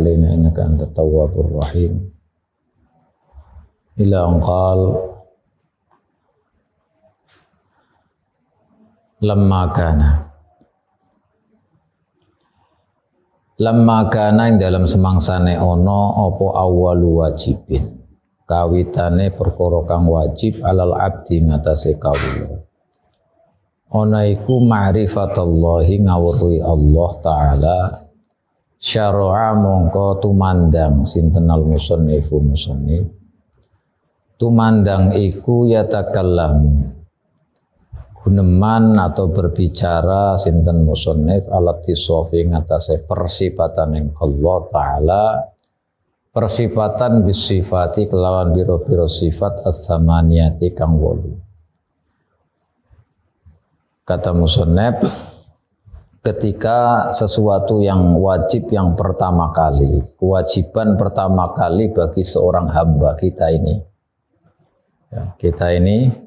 علينا إنك أنت التواب الرحيم إلى أن قال Lamma kana ing dalam semangsane ono apa awalu wajibin kawitane perkara kang wajib alal abdi ngatasé kawula ana iku ma'rifatullahi ngawruhi Allah taala syara'a mongko tumandang sinten al musannifu musannif tumandang iku yatakallamu guneman atau berbicara sinten musannif alat tisofi ngatasé persifatan yang Allah taala persifatan bisifati kelawan biro-biro sifat as-samaniyati kang 8 kata musannif ketika sesuatu yang wajib yang pertama kali kewajiban pertama kali bagi seorang hamba kita ini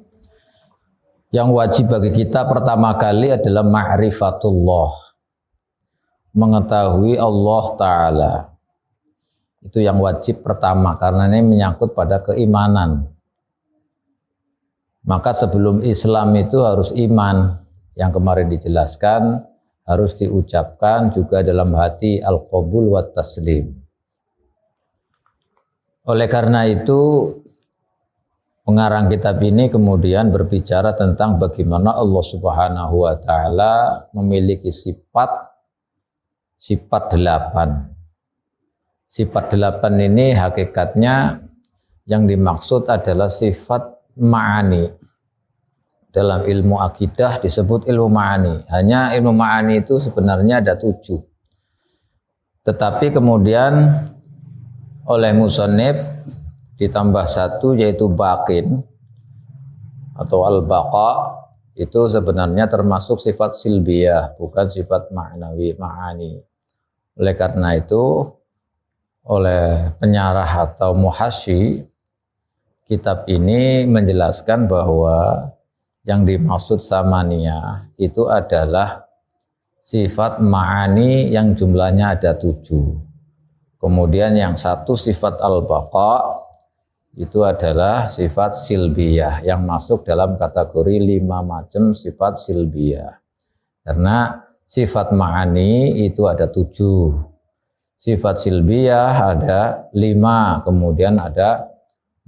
yang wajib bagi kita pertama kali adalah ma'rifatullah, mengetahui Allah Ta'ala. Itu yang wajib pertama, karena ini menyangkut pada keimanan. Maka sebelum Islam itu harus iman, yang kemarin dijelaskan, harus diucapkan juga dalam hati al-qabul wa taslim. Oleh karena itu, pengarang kitab ini kemudian berbicara tentang bagaimana Allah Subhanahu wa taala memiliki sifat 8. Sifat 8 ini hakikatnya yang dimaksud adalah sifat ma'ani. Dalam ilmu akidah disebut ilmu ma'ani. Hanya ilmu ma'ani itu sebenarnya ada 7. Tetapi kemudian oleh musannif ditambah 1 yaitu bakin atau al-baqa, itu sebenarnya termasuk sifat silbiyah, bukan sifat ma'ani. Oleh karena itu oleh penyarah atau muhasyi kitab ini menjelaskan bahwa yang dimaksud samaniyah itu adalah sifat ma'ani yang jumlahnya ada 7. Kemudian yang 1 sifat al-baqa itu adalah sifat silbiyah yang masuk dalam kategori 5 macam sifat silbiyah. Karena sifat ma'ani itu ada 7. Sifat silbiyah ada 5. Kemudian ada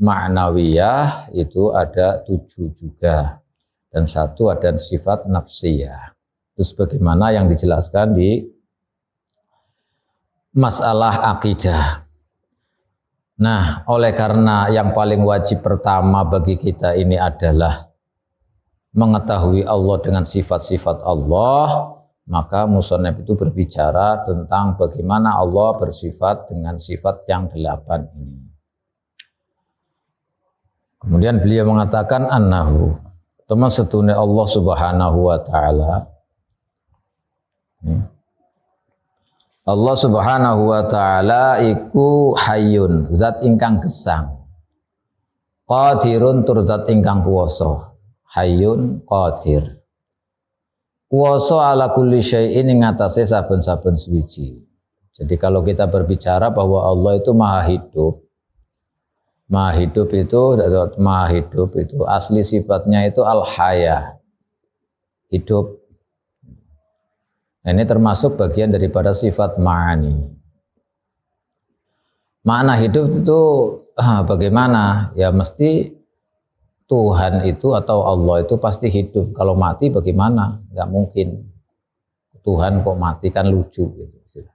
ma'nawiyah itu ada 7 juga. Dan 1 ada sifat nafsiyah. Itu sebagaimana yang dijelaskan di masalah akidah. Nah, oleh karena yang paling wajib pertama bagi kita ini adalah mengetahui Allah dengan sifat-sifat Allah, maka musannif itu berbicara tentang bagaimana Allah bersifat dengan sifat yang 8 ini. Kemudian beliau mengatakan annahu, teman setune Allah Subhanahu wa taala. Allah Subhanahu wa taala iku hayyun, zat ingkang gesang. Qadirun tur zat ingkang kuwasa. Hayyun qadir. Kuwasa ala kulli syai'in ing atase saben-saben suwiji. Jadi kalau kita berbicara bahwa Allah itu maha hidup. Maha hidup itu asli sifatnya itu al-haya. Hidup. Ini termasuk bagian daripada sifat ma'ani. Makna hidup itu bagaimana? Ya mesti Tuhan itu atau Allah itu pasti hidup. Kalau mati bagaimana? Nggak mungkin. Tuhan kok mati, kan lucu gitu.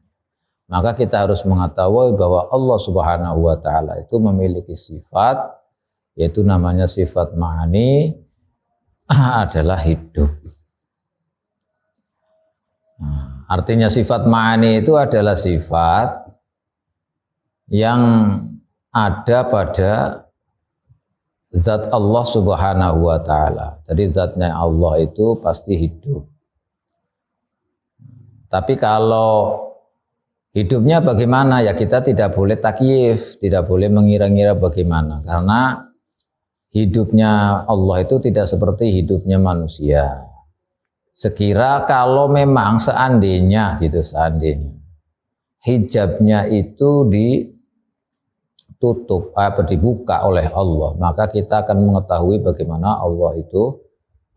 Maka kita harus mengetahui bahwa Allah Subhanahu wa taala itu memiliki sifat, yaitu namanya sifat ma'ani, adalah hidup. Artinya sifat ma'ani itu adalah sifat yang ada pada zat Allah Subhanahu wa taala. Jadi zatnya Allah itu pasti hidup. Tapi kalau hidupnya bagaimana? Ya kita tidak boleh takyif, tidak boleh mengira-ngira bagaimana. Karena hidupnya Allah itu tidak seperti hidupnya manusia. Sekira kalau memang seandainya hijabnya itu ditutup dibuka oleh Allah, maka kita akan mengetahui bagaimana Allah itu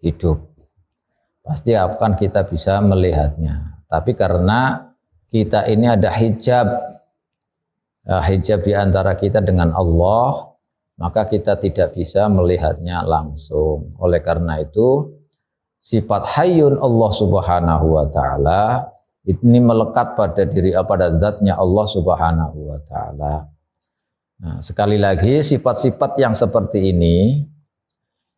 hidup. Pasti akan kita bisa melihatnya. Tapi karena kita ini ada hijab di antara kita dengan Allah, maka kita tidak bisa melihatnya langsung. Oleh karena itu, sifat hayyun Allah Subhanahu wa taala ini melekat pada zatnya Allah Subhanahu wa taala. Nah, sekali lagi sifat-sifat yang seperti ini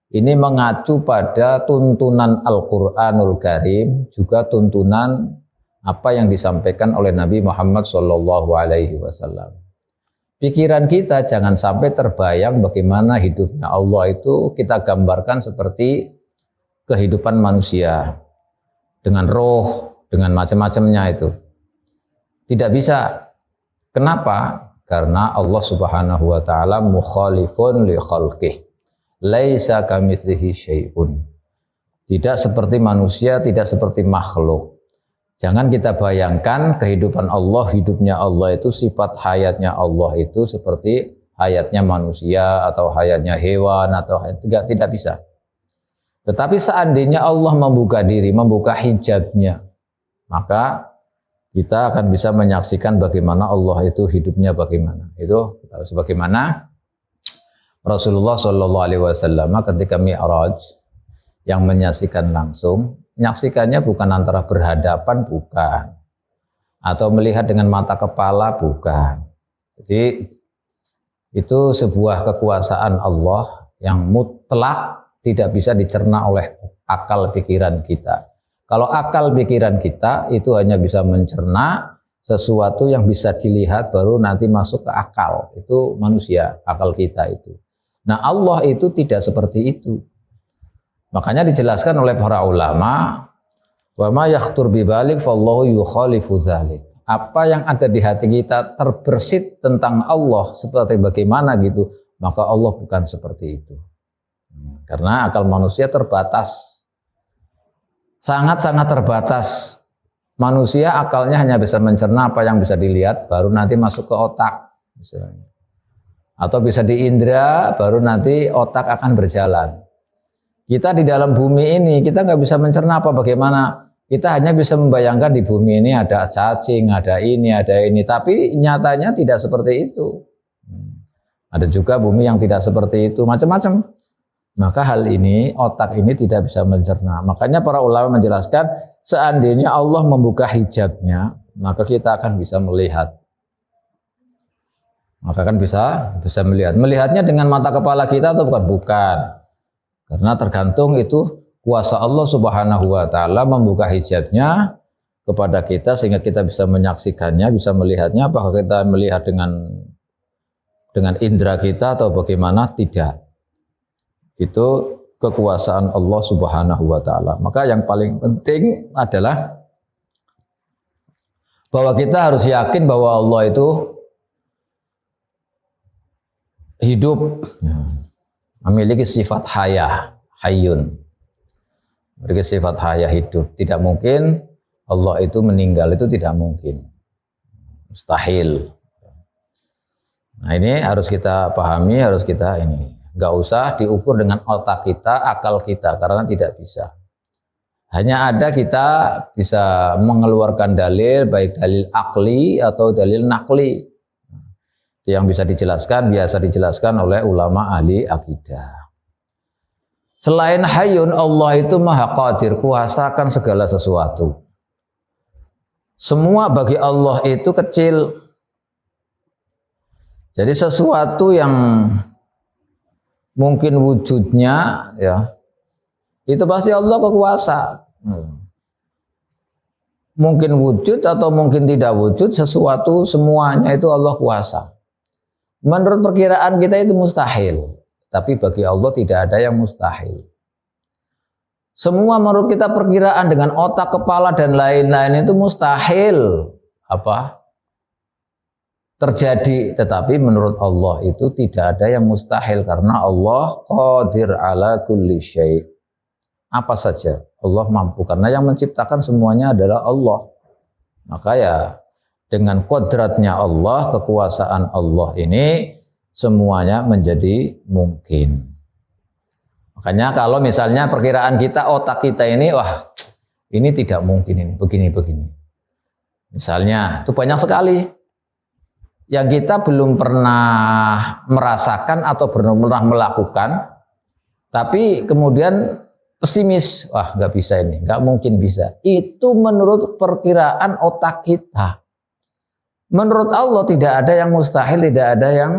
mengacu pada tuntunan Al-Qur'anul Karim, juga tuntunan apa yang disampaikan oleh Nabi Muhammad sallallahu alaihi wasallam. Pikiran kita jangan sampai terbayang bagaimana hidupnya Allah itu kita gambarkan seperti kehidupan manusia dengan roh, dengan macam-macamnya itu. Tidak bisa. Kenapa? Karena Allah Subhanahu wa taala mukhalifun li khalqih. Laisa kamitslihi syai'un. Tidak seperti manusia, tidak seperti makhluk. Jangan kita bayangkan kehidupan Allah, hidupnya Allah itu, sifat hayatnya Allah itu seperti hayatnya manusia atau hayatnya hewan atau tidak bisa. Tetapi seandainya Allah membuka diri, membuka hijabnya, maka kita akan bisa menyaksikan bagaimana Allah itu hidupnya bagaimana. Itu sebagaimana Rasulullah Shallallahu Alaihi Wasallam ketika Mi'raj yang menyaksikan langsung, menyaksikannya bukan antara berhadapan, bukan, atau melihat dengan mata kepala, bukan. Jadi itu sebuah kekuasaan Allah yang mutlak, tidak bisa dicerna oleh akal pikiran kita. Kalau akal pikiran kita itu hanya bisa mencerna sesuatu yang bisa dilihat baru nanti masuk ke akal. Itu manusia, akal kita itu. Nah, Allah itu tidak seperti itu. Makanya dijelaskan oleh para ulama, wa ma yakhtur bi balik fallahu yukhalifu dzalik. Apa yang ada di hati kita terbersit tentang Allah seperti bagaimana gitu, maka Allah bukan seperti itu. Karena akal manusia terbatas. Sangat-sangat terbatas. Manusia akalnya hanya bisa mencerna apa yang bisa dilihat, baru nanti masuk ke otak misalnya. Atau bisa di indera, baru nanti otak akan berjalan. Kita di dalam bumi ini, kita nggak bisa mencerna apa bagaimana. Kita hanya bisa membayangkan di bumi ini ada cacing, ada ini. Tapi nyatanya tidak seperti itu. Ada juga bumi yang tidak seperti itu, macam-macam. Maka hal ini, otak ini tidak bisa mencerna. Makanya para ulama menjelaskan, seandainya Allah membuka hijabnya, maka kita akan bisa melihat. Maka kan bisa melihat. Melihatnya dengan mata kepala kita atau bukan? Bukan. Karena tergantung itu kuasa Allah Subhanahu wa taala membuka hijabnya kepada kita sehingga kita bisa menyaksikannya, bisa melihatnya. Apakah kita melihat dengan indera kita atau bagaimana? Tidak. Itu kekuasaan Allah Subhanahu wa taala. Maka yang paling penting adalah bahwa kita harus yakin bahwa Allah itu hidup, memiliki sifat hayyun, memiliki sifat haya, hidup. Tidak mungkin Allah itu meninggal, itu tidak mungkin, mustahil. Nah ini harus kita pahami, harus kita ini, nggak usah diukur dengan otak kita, akal kita, karena tidak bisa. Hanya ada kita bisa mengeluarkan dalil, baik dalil akli atau dalil nakli. Yang bisa dijelaskan, biasa dijelaskan oleh ulama ahli akidah. Selain hayyun, Allah itu maha qadir, kuasa akan segala sesuatu. Semua bagi Allah itu kecil. Jadi sesuatu yang mungkin wujudnya ya itu pasti Allah kekuasa. Mungkin wujud atau mungkin tidak wujud, sesuatu semuanya itu Allah kuasa. Menurut perkiraan kita itu mustahil, tapi bagi Allah tidak ada yang mustahil. Semua menurut kita perkiraan dengan otak, kepala dan lain-lain itu mustahil terjadi, tetapi menurut Allah itu tidak ada yang mustahil karena Allah qadir ala kulli syai'. Apa saja Allah mampu karena yang menciptakan semuanya adalah Allah. Maka ya dengan kodratnya Allah, kekuasaan Allah ini semuanya menjadi mungkin. Makanya kalau misalnya perkiraan kita, otak kita ini, wah ini tidak mungkin, ini begini. Misalnya itu banyak sekali yang kita belum pernah merasakan atau belum pernah melakukan, tapi kemudian pesimis, wah nggak bisa ini, nggak mungkin bisa. Itu menurut perkiraan otak kita. Menurut Allah tidak ada yang mustahil, tidak ada yang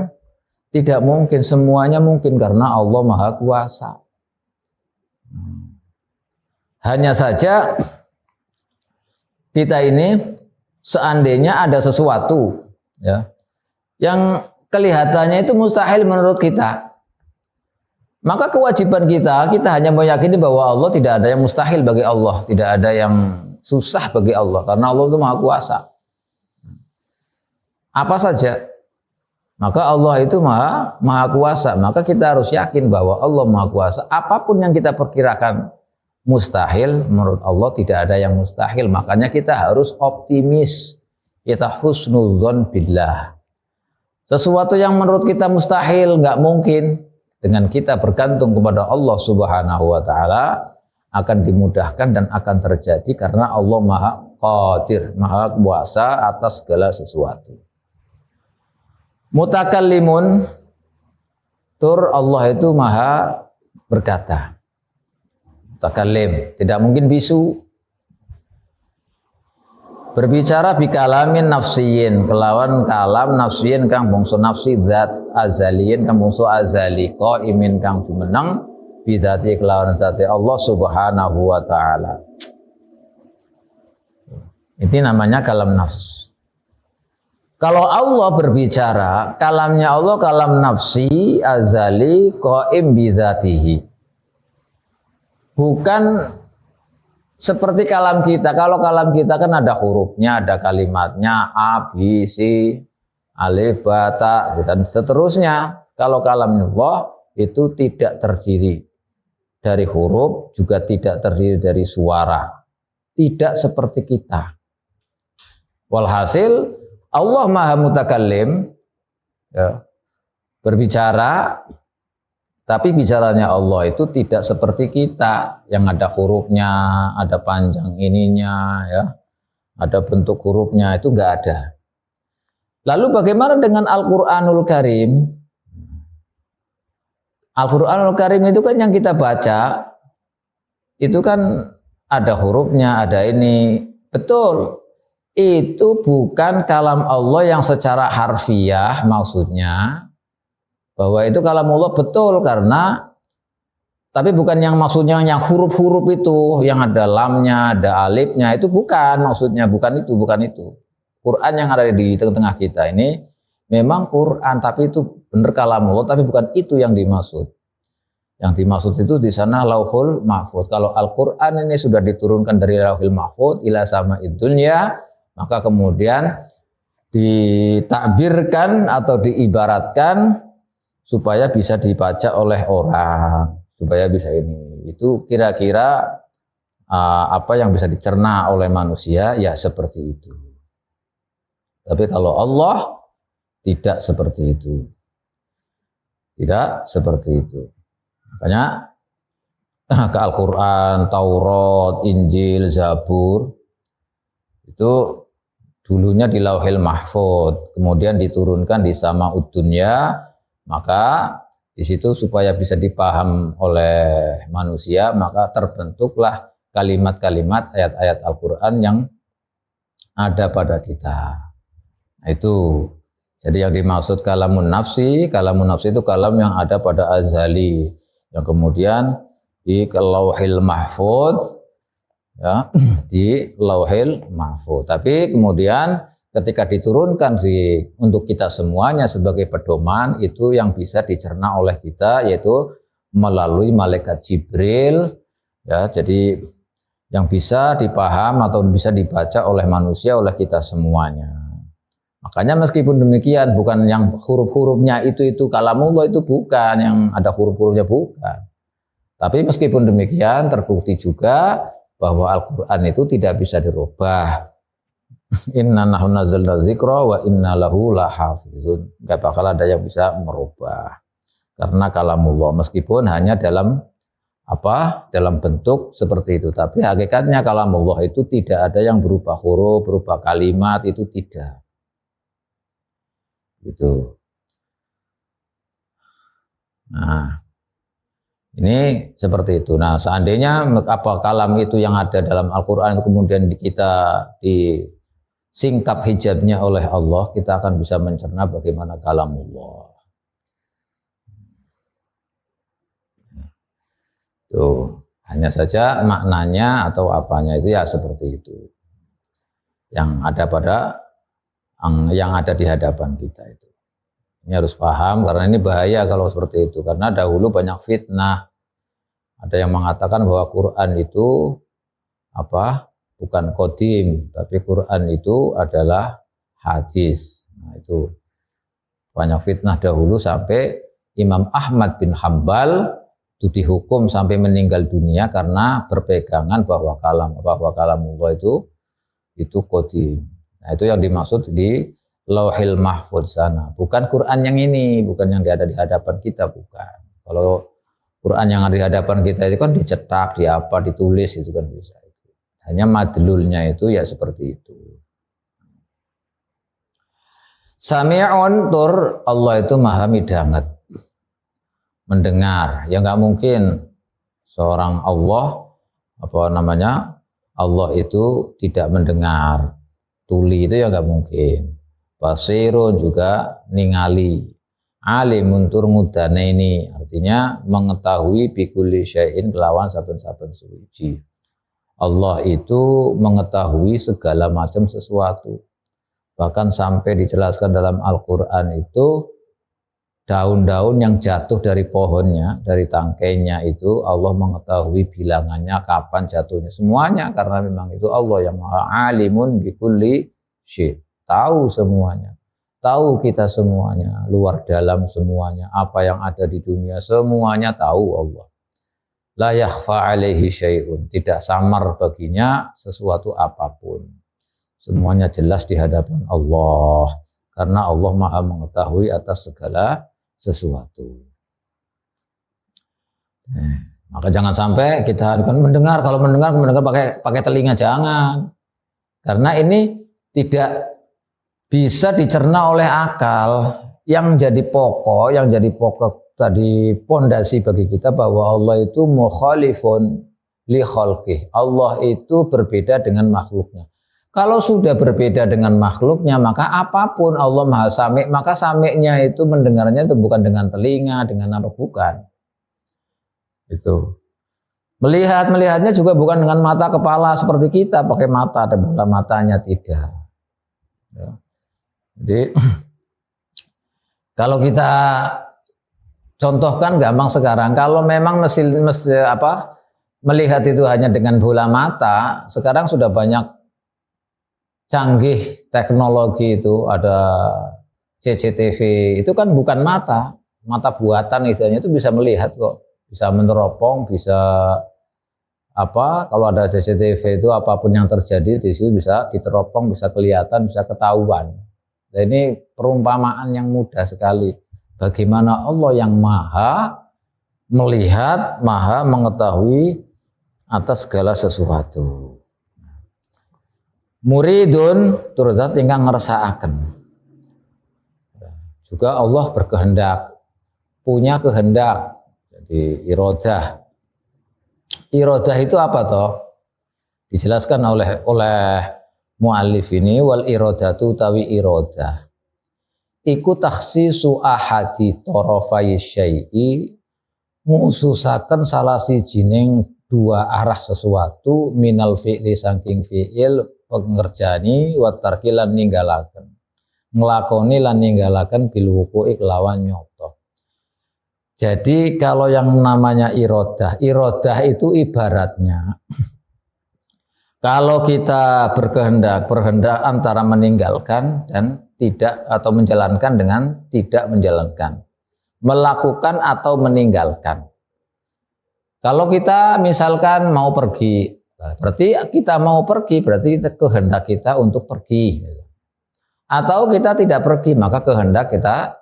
tidak mungkin, semuanya mungkin karena Allah Maha Kuasa. Hanya saja kita ini seandainya ada sesuatu ya yang kelihatannya itu mustahil menurut kita, maka kewajiban kita hanya meyakini bahwa Allah tidak ada yang mustahil bagi Allah, tidak ada yang susah bagi Allah, karena Allah itu Maha Kuasa. Apa saja, maka Allah itu maha kuasa, maka kita harus yakin bahwa Allah Maha Kuasa. Apapun yang kita perkirakan mustahil, menurut Allah tidak ada yang mustahil. Makanya kita harus optimis, kita husnudzon billah. Sesuatu yang menurut kita mustahil, nggak mungkin, dengan kita bergantung kepada Allah Subhanahu wa Ta'ala akan dimudahkan dan akan terjadi karena Allah Maha Qadir, Maha Kuasa atas segala sesuatu. Mutakallimun, tur Allah itu Maha berkata. Mutakallim, tidak mungkin bisu. Berbicara bikalamin nafsiyin, kelawan kalam nafsiyin kang bangsa nafsi, zat azaliyin kang bangsa azali, qaimin kang jumeneng bidzati kelawan zati Allah Subhanahu wa Ta'ala. Ini namanya kalam nafs. Kalau Allah berbicara, kalamnya Allah kalam nafsi azali qaim bidzatihi. Bukan seperti kalam kita. Kalau kalam kita kan ada hurufnya, ada kalimatnya, A, B, C, alif, ba, ta, dan seterusnya. Kalau kalamnya Allah itu tidak terdiri dari huruf, juga tidak terdiri dari suara. Tidak seperti kita. Walhasil, Allah Maha Mutakallim, ya, berbicara, tapi bicaranya Allah itu tidak seperti kita yang ada hurufnya, ada panjang ininya, ya, ada bentuk hurufnya, itu enggak ada. Lalu bagaimana dengan Al-Qur'anul Karim? Al-Qur'anul Karim itu kan yang kita baca, itu kan ada hurufnya, ada ini. Betul, itu bukan kalam Allah yang secara harfiah maksudnya. Bahwa itu kalam Allah betul karena, tapi bukan yang maksudnya yang huruf-huruf itu, yang ada lamnya, ada alifnya, itu bukan maksudnya, bukan itu. Quran yang ada di tengah-tengah kita ini memang Quran, tapi itu benar kalam Allah, tapi bukan itu yang dimaksud. Yang dimaksud itu di sana Lauhul Mahfuz. Kalau Al-Quran ini sudah diturunkan dari Lauhul Mahfuz ila sama'id dunya, maka kemudian ditakbirkan atau diibaratkan supaya bisa dibaca oleh orang, supaya bisa ini. Itu kira-kira apa yang bisa dicerna oleh manusia, ya seperti itu. Tapi kalau Allah tidak seperti itu. Tidak seperti itu. Makanya ke Al-Quran, Taurat, Injil, Zabur, itu dulunya di Lauhil Mahfuz, kemudian diturunkan di Sama'ud Dunya. Maka di situ supaya bisa dipaham oleh manusia, maka terbentuklah kalimat-kalimat ayat-ayat Al-Quran yang ada pada kita. Nah, itu. Jadi yang dimaksud kalamun nafsi itu kalam yang ada pada azali, yang kemudian di Lauhil Mahfuz, ya, di Lauhil Mahfuz. Tapi kemudian ketika diturunkan untuk kita semuanya sebagai pedoman, itu yang bisa dicerna oleh kita, yaitu melalui malaikat Jibril, ya. Jadi yang bisa dipaham atau bisa dibaca oleh manusia, oleh kita semuanya. Makanya meskipun demikian, bukan yang huruf-hurufnya itu kalamullah, itu bukan yang ada huruf-hurufnya, bukan. Tapi meskipun demikian, terbukti juga bahwa Al-Quran itu tidak bisa dirubah. Inna nahnu nazzalna dzikra wa inna lahu lahafizun. Enggak bakal ada yang bisa merubah. Karena kalamullah meskipun hanya dalam dalam bentuk seperti itu, tapi hakikatnya kalamullah itu tidak ada yang berubah huruf, berubah kalimat, itu tidak. Gitu. Nah, ini seperti itu. Nah, seandainya kalam itu yang ada dalam Al-Qur'an itu kemudian kita disingkap hijabnya oleh Allah, kita akan bisa mencerna bagaimana kalamullah. Tuh, hanya saja maknanya atau apanya itu ya seperti itu. Yang ada di hadapan kita itu. Ini harus paham karena ini bahaya kalau seperti itu. Karena dahulu banyak fitnah. Ada yang mengatakan bahwa Quran itu bukan qadim, tapi Quran itu adalah hadis. Nah, itu banyak fitnah dahulu sampai Imam Ahmad bin Hambal itu dihukum sampai meninggal dunia karena berpegangan bahwa kalamullah itu qadim. Nah, itu yang dimaksud di Lauhil Mahfuz sana. Bukan Quran yang ini, bukan yang ada di hadapan kita, bukan. Kalau Quran yang ada di hadapan kita itu kan dicetak, ditulis itu kan bisa. Hanya madlulnya itu ya seperti itu. Sami'un tur Allah itu maha midanget. Mendengar, ya nggak mungkin seorang Allah Allah itu tidak mendengar. Tuli itu ya nggak mungkin. Basirun juga ningali. Alimun tur ngudane ini artinya mengetahui bikulli syai'in kelawan saben-saben suci. Allah itu mengetahui segala macam sesuatu. Bahkan sampai dijelaskan dalam Al-Qur'an itu daun-daun yang jatuh dari pohonnya, dari tangkainya itu Allah mengetahui bilangannya kapan jatuhnya semuanya karena memang itu Allah yang maha alimun bikulli syai', tahu semuanya, tahu kita semuanya, luar dalam semuanya, apa yang ada di dunia semuanya tahu Allah. La yakhfa alaihi syai'un, tidak samar baginya sesuatu apapun. Semuanya jelas di hadapan Allah karena Allah maha mengetahui atas segala sesuatu. Maka jangan sampai kita kan mendengar, kalau mendengar pakai telinga, jangan. Karena ini tidak bisa dicerna oleh akal. Yang jadi pokok tadi pondasi bagi kita bahwa Allah itu mukhalifun li khalqih. Allah itu berbeda dengan makhluknya. Kalau sudah berbeda dengan makhluknya, maka apapun Allah maha sami', maka sami'nya itu mendengarnya itu bukan dengan telinga, dengan apa, bukan. Itu. Melihatnya juga bukan dengan mata kepala seperti kita, pakai mata, ada bola matanya, tidak. Ya. Jadi, kalau kita contohkan gampang sekarang, kalau memang melihat itu hanya dengan bola mata, sekarang sudah banyak canggih teknologi itu, ada CCTV, itu kan bukan mata buatan istilahnya, itu bisa melihat kok, bisa meneropong, bisa kalau ada CCTV itu apapun yang terjadi di situ bisa diteropong, bisa kelihatan, bisa ketahuan. Dan ini perumpamaan yang mudah sekali. Bagaimana Allah yang maha melihat, maha mengetahui atas segala sesuatu. Muridun turzat ingkang ngersakaken. Juga Allah berkehendak, punya kehendak. Jadi iradah. Iradah itu apa toh? Dijelaskan oleh muallif ini, wal iradatu tawi iradah. Iku takhsisu ahadi tarafai syai'i, ngususaken salah sijining dua arah sesuatu minal fi'li saking fi'il pengerjani wa tarki lan ninggalaken, nglakoni lan ninggalaken bil wuqu'i kelawan nyoto. Jadi kalau yang namanya iradah itu ibaratnya kalau kita berkehendak antara meninggalkan dan tidak, atau menjalankan dengan tidak menjalankan, melakukan atau meninggalkan. Kalau kita misalkan mau pergi Berarti kita mau pergi, berarti kehendak kita untuk pergi. Atau kita tidak pergi, maka kehendak kita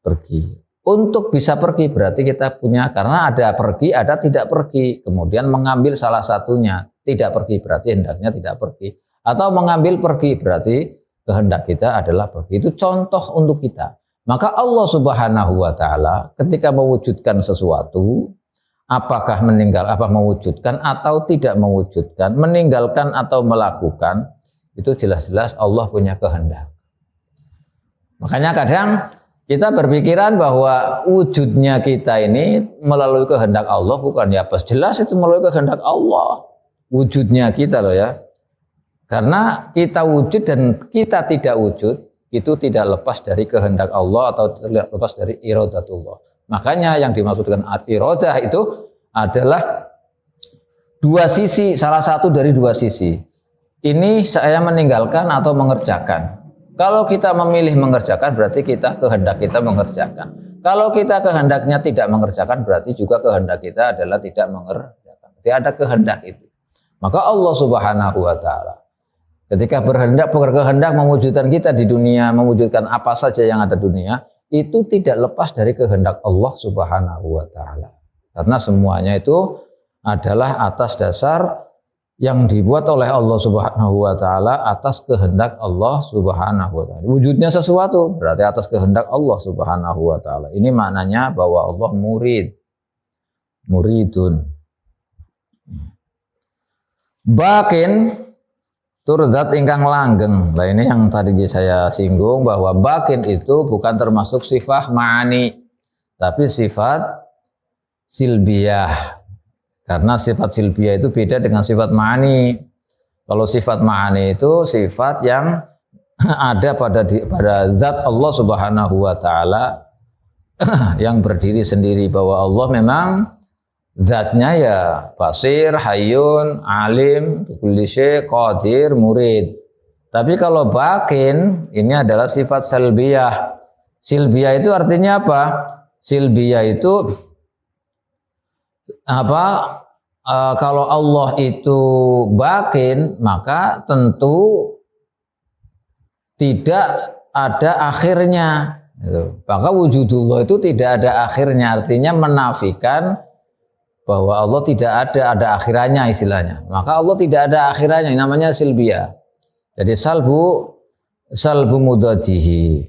pergi. Untuk bisa pergi berarti kita punya, karena ada pergi, ada tidak pergi. Kemudian mengambil salah satunya, tidak pergi berarti hendaknya tidak pergi. Atau mengambil pergi berarti kehendak kita adalah pergi. Itu contoh untuk kita. Maka Allah Subhanahu wa taala ketika mewujudkan sesuatu, apakah mewujudkan atau tidak mewujudkan, meninggalkan atau melakukan, itu jelas-jelas Allah punya kehendak. Makanya kadang kita berpikiran bahwa wujudnya kita ini melalui kehendak Allah, bukan ya, pas jelas itu melalui kehendak Allah wujudnya kita loh ya. Karena kita wujud dan kita tidak wujud itu tidak lepas dari kehendak Allah atau tidak lepas dari iradatullah. Makanya yang dimaksud dengan iradah itu adalah dua sisi, salah satu dari dua sisi. Ini saya meninggalkan atau mengerjakan. Kalau kita memilih mengerjakan berarti kehendak kita mengerjakan. Kalau kita kehendaknya tidak mengerjakan berarti juga kehendak kita adalah tidak mengerjakan. Jadi ada kehendak itu. Maka Allah Subhanahu wa taala ketika berkehendak mewujudkan kita di dunia, mewujudkan apa saja yang ada di dunia, itu tidak lepas dari kehendak Allah Subhanahu wa taala. Karena semuanya itu adalah atas dasar yang dibuat oleh Allah Subhanahu wa taala, atas kehendak Allah Subhanahu wa taala. Wujudnya sesuatu berarti atas kehendak Allah Subhanahu wa taala. Ini maknanya bahwa Allah muridun. Bakin turzat ingkang langgeng. Nah ini yang tadi saya singgung bahwa bakin itu bukan termasuk sifat ma'ani, tapi sifat silbiyah. Karena sifat silbiyah itu beda dengan sifat ma'ani. Kalau sifat ma'ani itu sifat yang ada pada zat Allah Subhanahu wa taala yang berdiri sendiri, bahwa Allah memang zatnya ya basir, hayyun, alim, kulli syai', qadir, murid. Tapi kalau bakin ini adalah sifat salbiyah. Silbiyah itu artinya apa? Silbiyah itu kalau Allah itu bakin, maka tentu tidak ada akhirnya. Maka wujudullah itu tidak ada akhirnya, artinya menafikan bahwa Allah tidak ada akhirannya istilahnya. Maka Allah tidak ada akhirannya, namanya silbiyah. Jadi salbu mudadihi.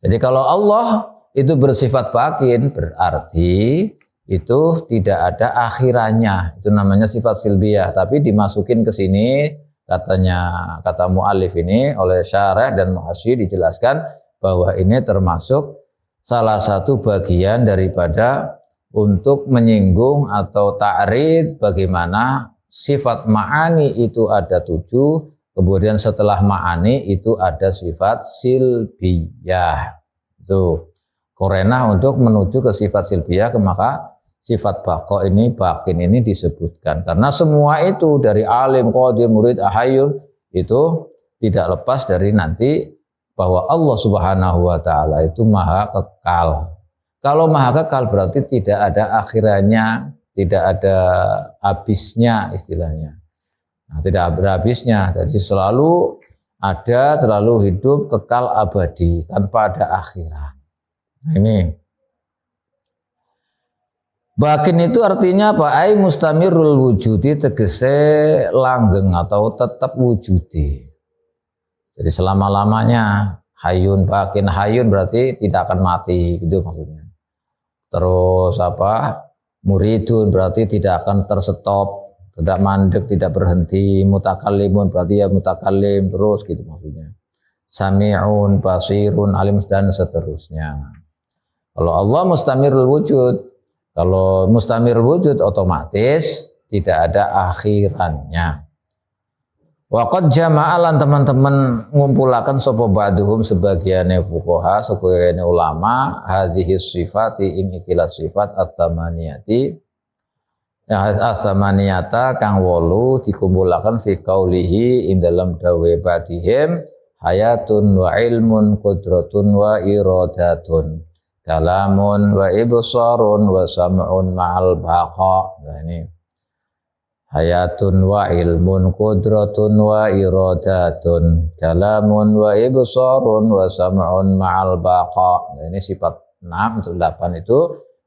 Jadi kalau Allah itu bersifat bakin berarti itu tidak ada akhirannya. Itu namanya sifat silbiyah. Tapi dimasukin ke sini kata mu'allif ini oleh syarah dan muhasyi dijelaskan bahwa ini termasuk salah satu bagian daripada untuk menyinggung atau ta'rid bagaimana sifat ma'ani itu ada 7, kemudian setelah ma'ani itu ada sifat silbiyah. Itu korenah untuk menuju ke sifat silbiyah, maka sifat bakin ini disebutkan. Karena semua itu dari alim, qadir, murid, hayyun itu tidak lepas dari nanti bahwa Allah Subhanahu wa taala itu maha kekal. Kalau maha kekal berarti tidak ada akhirannya, tidak ada habisnya istilahnya. Nah, tidak ada habisnya, jadi selalu ada, selalu hidup, kekal abadi, tanpa ada akhirat. Nah, ini. Bakin itu artinya apa? Ai mustamirul wujudi, tegese langgeng atau tetap wujudi. Jadi selama-lamanya hayyun, bakin, hayyun berarti tidak akan mati, gitu maksudnya. Terus muridun berarti tidak akan terstop, tidak mandek, tidak berhenti. Mutakallimun berarti ya mutakallim terus, gitu maksudnya. Sami'un, basirun, alim dan seterusnya. Kalau Allah mustamirul wujud, kalau mustamirul wujud otomatis tidak ada akhirannya. Waqad jama'alan teman-teman ngumpulakan sapa ba'duhum sebagiane fuqaha, sebagiane ulama hadhihi sifati ikilah sifat as-samaniyati ya as-samaniyata kang 8 dikumpulakan fi qaulihi ing dalam dawe badihim hayatun wa ilmun qudratun wa iradatun kalamun wa ibsarun wa sam'un ma'al baqa. Nah ini hayatun wa ilmun qudratun wa iradatun kalamun wa ibsarun wa sam'un ma'al baqa. Nah, ini sifat 6 atau 8 itu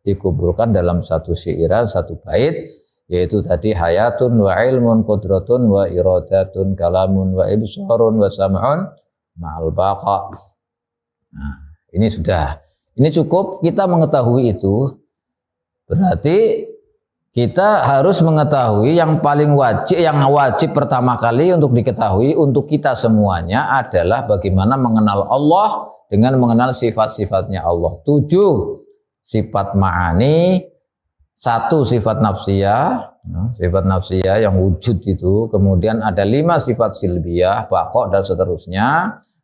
dikumpulkan dalam satu syairan, satu bait, yaitu tadi hayatun wa ilmun qudratun wa iradatun kalamun wa ibsarun wa sam'un ma'al baqa. Nah, ini sudah. Ini cukup kita mengetahui itu. Berarti kita harus mengetahui yang paling wajib, yang wajib pertama kali untuk diketahui untuk kita semuanya adalah bagaimana mengenal Allah dengan mengenal sifat-sifatnya Allah. 7 sifat ma'ani, 1 sifat nafsiyah, sifat nafsiyah yang wujud itu. Kemudian ada 5 sifat silbiyah, baqa dan seterusnya.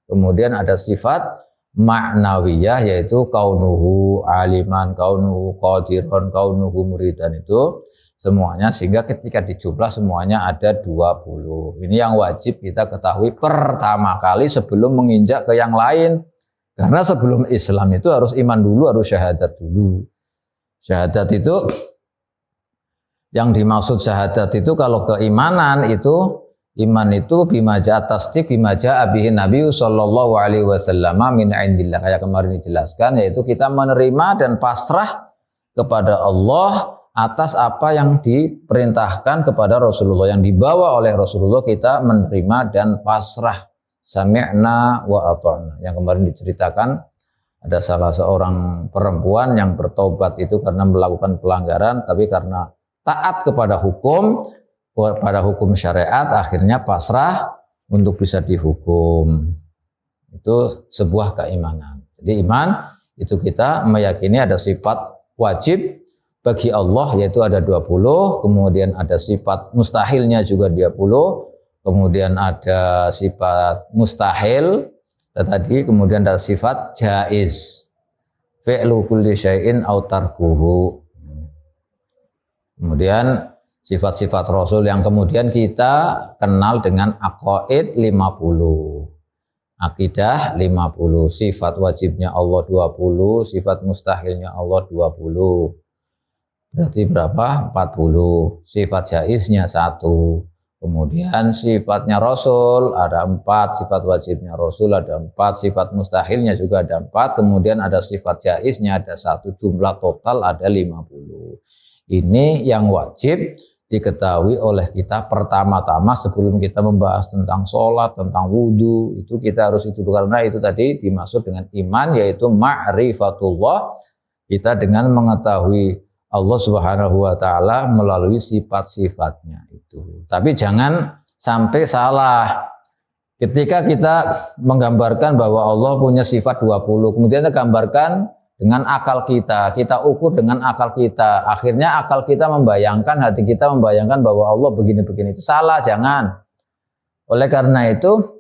Kemudian ada sifat ma'nawiyah yaitu kaunuhu aliman, kaunuhu qadiran, kaunuhu muridan, itu semuanya, sehingga ketika dijumlah semuanya ada 20. Ini yang wajib kita ketahui pertama kali sebelum menginjak ke yang lain. Karena sebelum Islam itu harus iman dulu, harus syahadat dulu. Syahadat itu, yang dimaksud syahadat itu kalau keimanan itu, iman itu bima ja'a tasdiq bima ja'a bihi Nabi sallallahu alaihi wasallam min indillah, kayak kemarin dijelaskan, yaitu kita menerima dan pasrah kepada Allah atas apa yang diperintahkan kepada Rasulullah, yang dibawa oleh Rasulullah, kita menerima dan pasrah. Sami'na wa ata'na. Yang kemarin diceritakan ada salah seorang perempuan yang bertobat itu karena melakukan pelanggaran, tapi karena taat kepada hukum syariat, akhirnya pasrah untuk bisa dihukum. Itu sebuah keimanan. Jadi iman itu kita meyakini ada sifat wajib bagi Allah, yaitu ada 20, kemudian ada sifat mustahilnya juga 20, kemudian ada sifat mustahil tadi, kemudian ada sifat jaiz, fi'lu kulli syai'in aw tarkuhu. Kemudian sifat-sifat Rasul yang kemudian kita kenal dengan aqaid 50, akidah 50, sifat wajibnya Allah 20, sifat mustahilnya Allah 20. Berarti berapa? 40. Sifat jaiznya 1. Kemudian sifatnya Rasul ada 4, sifat wajibnya Rasul ada 4, sifat mustahilnya juga ada 4, kemudian ada sifat jaiznya ada 1, jumlah total ada 50. Ini yang wajib diketahui oleh kita pertama-tama sebelum kita membahas tentang sholat, tentang wudhu, itu kita harus itu, karena itu tadi dimaksud dengan iman, yaitu ma'rifatullah, kita dengan mengetahui Allah Subhanahu wa ta'ala melalui sifat-sifatnya itu. Tapi jangan sampai salah. Ketika kita menggambarkan bahwa Allah punya sifat 20, kemudian kita gambarkan dengan akal kita, kita ukur dengan akal kita. Akhirnya akal kita membayangkan, hati kita membayangkan bahwa Allah begini-begini, itu salah, jangan. Oleh karena itu,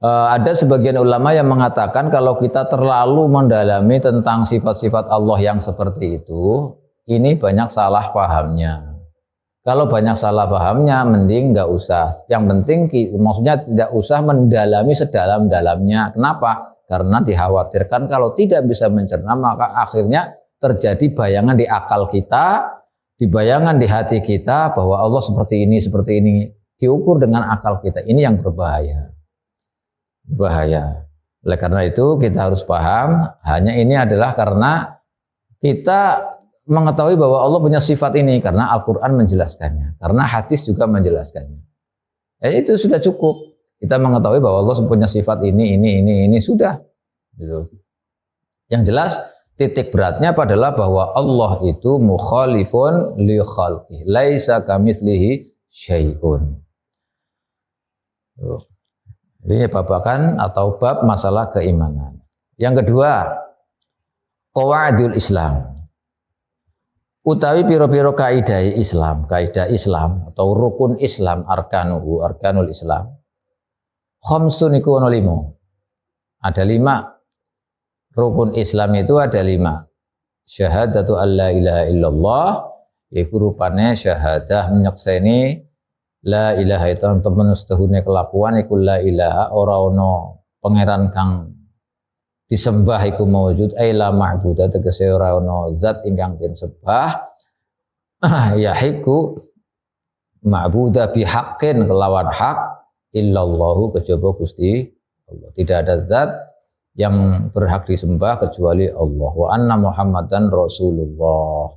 ada sebagian ulama yang mengatakan kalau kita terlalu mendalami tentang sifat-sifat Allah yang seperti itu, ini banyak salah pahamnya. Kalau banyak salah pahamnya, mending nggak usah. Yang penting, maksudnya tidak usah mendalami sedalam-dalamnya. Kenapa? Karena dikhawatirkan kalau tidak bisa mencerna, maka akhirnya terjadi bayangan di akal kita, di bayangan di hati kita bahwa Allah seperti ini, diukur dengan akal kita. Ini yang berbahaya. Oleh karena itu kita harus paham, hanya ini adalah karena kita mengetahui bahwa Allah punya sifat ini, karena Al-Quran menjelaskannya, karena hadis juga menjelaskannya. Itu sudah cukup. Kita mengetahui bahwa Allah punya sifat ini sudah. Gitu. Yang jelas titik beratnya adalah bahwa Allah itu mukhalifun li khalqih, laisa kamitslihi syai'un. Ini babakan atau bab masalah keimanan. Yang kedua, qawaidul Islam. Utawi piro-piro kaidah Islam atau rukun Islam, arkanul Islam. Khamsun iku ono 5. Ada 5. Rukun Islam itu ada 5. Syahadatu alla ilaha illallah, iku rupane syahadah nyekseni la ilaha illallah, temen setuhune kelakuan iku la ilaha, ora ono pangeran kang disembah iku mawujud, la ma'budah, tegese ora ono zat ingkang den sembah yahiku ma'budu bihaqqin kelawan hak illallahu kejaba Gusti Allah. Tidak ada zat yang berhak disembah kecuali Allah. Wa anna Muhammadan Rasulullah.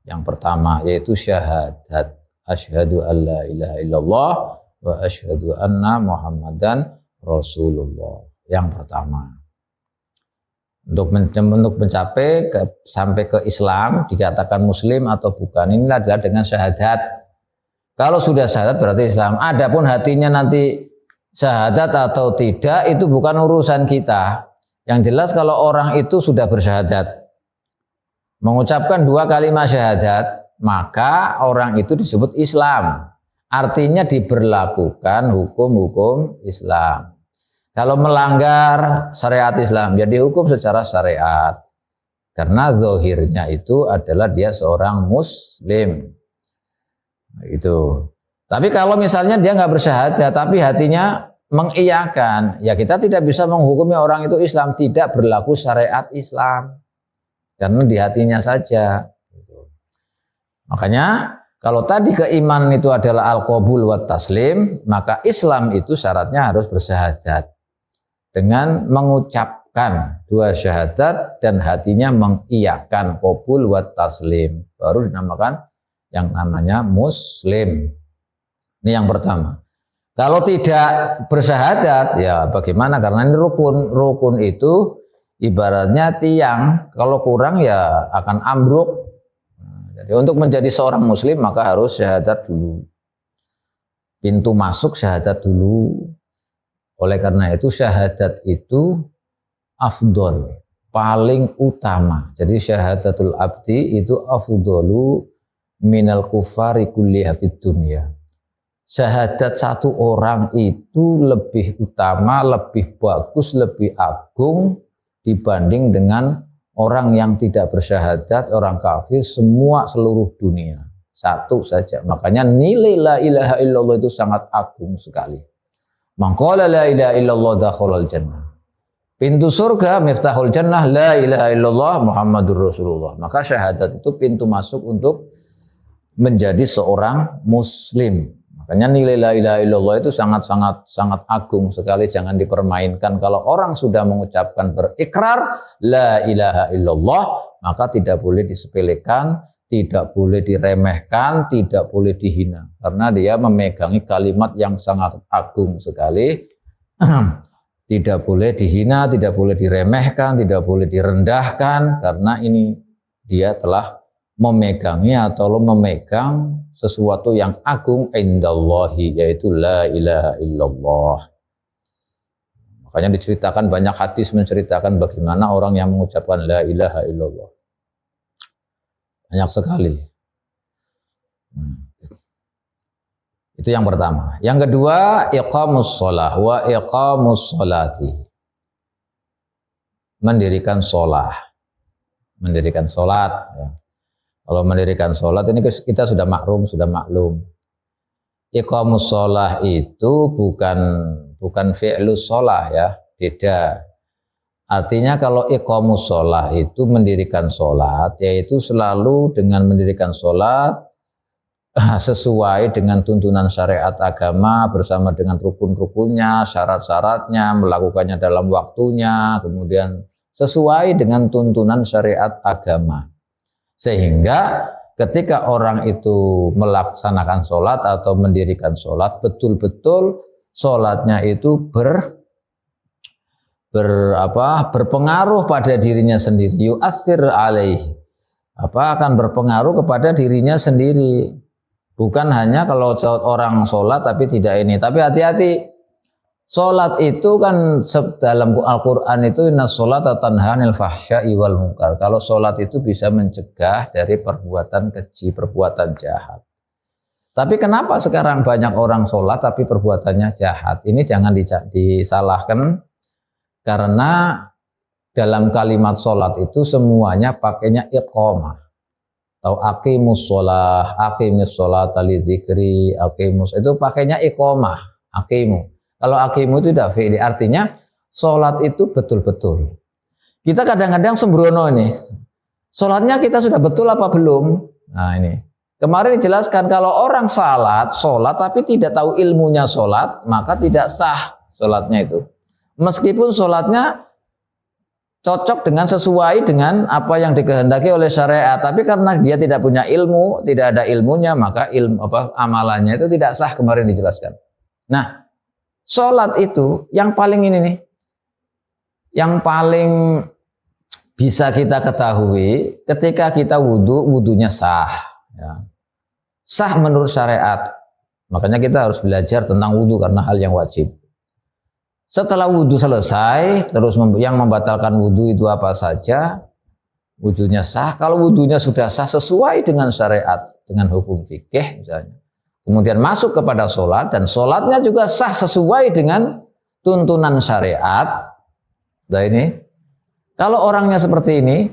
Yang pertama yaitu syahadat. Asyhadu an la ilaha illallah wa asyhadu anna Muhammadan Rasulullah. Yang pertama. Untuk mencapai sampai ke Islam dikatakan muslim atau bukan ini adalah dengan syahadat. Kalau sudah syahadat berarti Islam. Adapun hatinya nanti syahadat atau tidak itu bukan urusan kita. Yang jelas kalau orang itu sudah bersyahadat, mengucapkan 2 kalimat syahadat, maka orang itu disebut Islam. Artinya diberlakukan hukum-hukum Islam. Kalau melanggar syariat Islam, ya dihukum secara syariat. Karena zahirnya itu adalah dia seorang muslim. Itu. Tapi kalau misalnya dia nggak bersyahadat, tapi hatinya mengiyakan, ya kita tidak bisa menghukumi orang itu Islam, tidak berlaku syariat Islam. Karena di hatinya saja. Makanya kalau tadi keimanan itu adalah al-qabul wa taslim, maka Islam itu syaratnya harus bersyahadat. Dengan mengucapkan 2 syahadat dan hatinya mengiyakan qabul wa taslim. Baru dinamakan yang namanya muslim. Ini yang pertama. Kalau tidak bersyahadat, ya bagaimana? Karena ini rukun. Rukun itu ibaratnya tiang. Kalau kurang ya akan ambruk. Jadi untuk menjadi seorang muslim maka harus syahadat dulu. Pintu masuk syahadat dulu. Oleh karena itu syahadat itu afdol, paling utama. Jadi syahadatul abdi itu afdalu minal kufari kulliha fid dunya. Syahadat satu orang itu lebih utama, lebih bagus, lebih agung dibanding dengan orang yang tidak bersyahadat, orang kafir, semua seluruh dunia. Satu saja. Makanya nilai la ilaha illallah itu sangat agung sekali. Man qala la ilaha illallah dakhalal jannah. Pintu surga miftahul jannah la ilaha illallah Muhammadur Rasulullah. Maka syahadat itu pintu masuk untuk menjadi seorang muslim. Makanya nilai la ilaha illallah itu sangat agung sekali, jangan dipermainkan. Kalau orang sudah mengucapkan berikrar la ilaha illallah, maka tidak boleh disepelekan, tidak boleh diremehkan, tidak boleh dihina. Karena dia memegangi kalimat yang sangat agung sekali. Tidak boleh dihina, tidak boleh diremehkan, tidak boleh direndahkan, karena ini dia telah memegangi atau memegang sesuatu yang agung indallahi, yaitu la ilaha illallah. Makanya diceritakan banyak hadis menceritakan bagaimana orang yang mengucapkan la ilaha illallah. Banyak sekali. Itu yang pertama. Yang kedua, iqamus shalah wa iqamus sholati. Mendirikan sholah. Mendirikan sholat. Ya. Kalau mendirikan sholat ini kita sudah maklum. Iqamus sholah itu bukan fi'lus sholah ya, beda. Artinya kalau iqamus sholah itu mendirikan sholat, yaitu selalu dengan mendirikan sholat sesuai dengan tuntunan syariat agama bersama dengan rukun-rukunnya, syarat-syaratnya, melakukannya dalam waktunya, kemudian sesuai dengan tuntunan syariat agama. Sehingga ketika orang itu melaksanakan sholat atau mendirikan sholat, betul-betul sholatnya itu berpengaruh pada dirinya sendiri. Yu'athir alaih. Akan berpengaruh kepada dirinya sendiri. Bukan hanya kalau orang sholat tapi tidak ini. Tapi hati-hati. Sholat itu kan dalam Al-Quran itu inna sholata tanha 'anil fahsya'i wal munkar. Kalau sholat itu bisa mencegah dari perbuatan keji, perbuatan jahat. Tapi kenapa sekarang banyak orang sholat tapi perbuatannya jahat? Ini jangan disalahkan, karena dalam kalimat sholat itu semuanya pakainya iqamah. Atau aqimus sholah, aqimus sholat li dzikri, aqimus, itu pakainya iqamah, aqimu. Kalau aqimu itu tidak fi'li, artinya sholat itu betul-betul. Kita kadang-kadang sembrono ini, sholatnya kita sudah betul apa belum? Nah ini, Kemarin dijelaskan kalau orang sholat tapi tidak tahu ilmunya sholat, maka tidak sah sholatnya itu. Meskipun sholatnya cocok dengan sesuai dengan apa yang dikehendaki oleh syariat, tapi karena dia tidak punya ilmu, tidak ada ilmunya, maka amalannya itu tidak sah, kemarin dijelaskan. Nah, sholat itu yang paling ini nih, yang paling bisa kita ketahui ketika kita wudunya sah. Ya. Sah menurut syariat. Makanya kita harus belajar tentang wudu karena hal yang wajib. Setelah wudu selesai, terus yang membatalkan wudu itu apa saja, wudunya sah. Kalau wudunya sudah sah sesuai dengan syariat, dengan hukum fikih misalnya, kemudian masuk kepada sholat dan sholatnya juga sah sesuai dengan tuntunan syariat. Nah ini, kalau orangnya seperti ini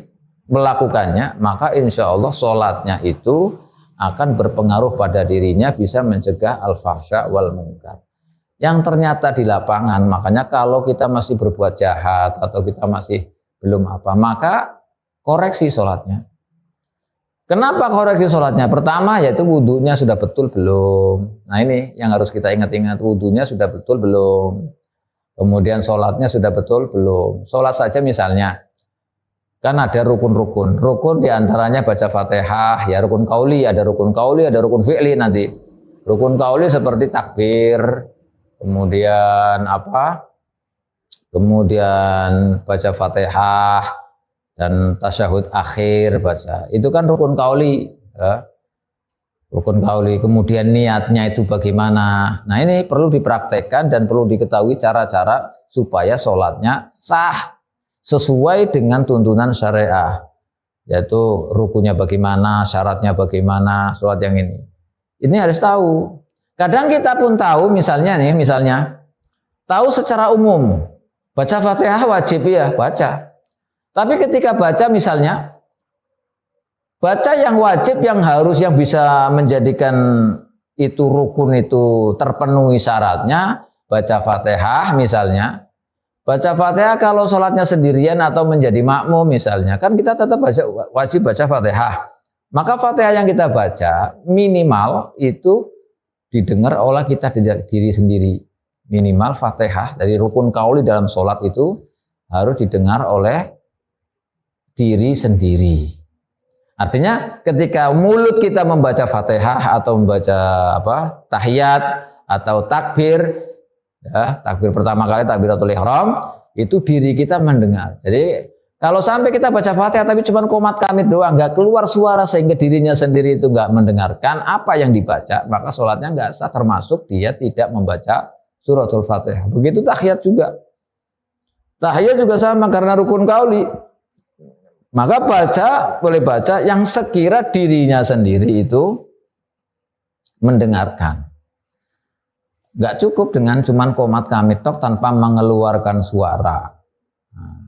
melakukannya, maka insya Allah sholatnya itu akan berpengaruh pada dirinya, bisa mencegah al-fahsya wal munkar. Yang ternyata di lapangan, makanya kalau kita masih berbuat jahat atau kita masih belum apa, maka koreksi sholatnya. Kenapa koreksi sholatnya? Pertama yaitu wudunya sudah betul belum. Nah ini yang harus kita ingat-ingat, wudunya sudah betul belum. Kemudian sholatnya sudah betul belum. Sholat saja misalnya, kan ada rukun-rukun. Rukun diantaranya baca Fatihah, ya rukun kauli, ada rukun fi'li nanti. Rukun kauli seperti takbir, kemudian apa? Kemudian baca Fatihah dan tasyahud akhir baca. Itu kan rukun kauli, ya. Rukun kauli. Kemudian niatnya itu bagaimana? Nah ini perlu dipraktekkan dan perlu diketahui cara-cara supaya sholatnya sah sesuai dengan tuntunan syariah, yaitu rukunya bagaimana, syaratnya bagaimana, sholat yang ini. Ini harus tahu. Kadang kita pun tahu, misalnya tahu secara umum, baca Fatihah wajib ya, baca. Tapi ketika baca misalnya, baca yang wajib, yang harus, yang bisa menjadikan itu rukun itu terpenuhi syaratnya, baca Fatihah misalnya. Baca Fatihah kalau sholatnya sendirian atau menjadi makmum misalnya, kan kita tetap wajib baca Fatihah. Maka Fatihah yang kita baca minimal itu didengar oleh kita diri sendiri. Minimal Fatihah dari rukun kauli dalam sholat itu harus didengar oleh diri sendiri. Artinya ketika mulut kita membaca Fatihah atau membaca tahiyat atau takbir, ya, takbir pertama kali, takbiratul ihram, itu diri kita mendengar. Jadi kalau sampai kita baca Fatihah tapi cuma qomat kamit doang, nggak keluar suara sehingga dirinya sendiri itu nggak mendengarkan apa yang dibaca, maka sholatnya nggak sah, termasuk dia tidak membaca suratul Fatihah. Begitu tahiyat juga. Tahiyat juga sama karena rukun kauli. Maka boleh baca yang sekira dirinya sendiri itu mendengarkan. Nggak cukup dengan cuman qomat kamit tok tanpa mengeluarkan suara.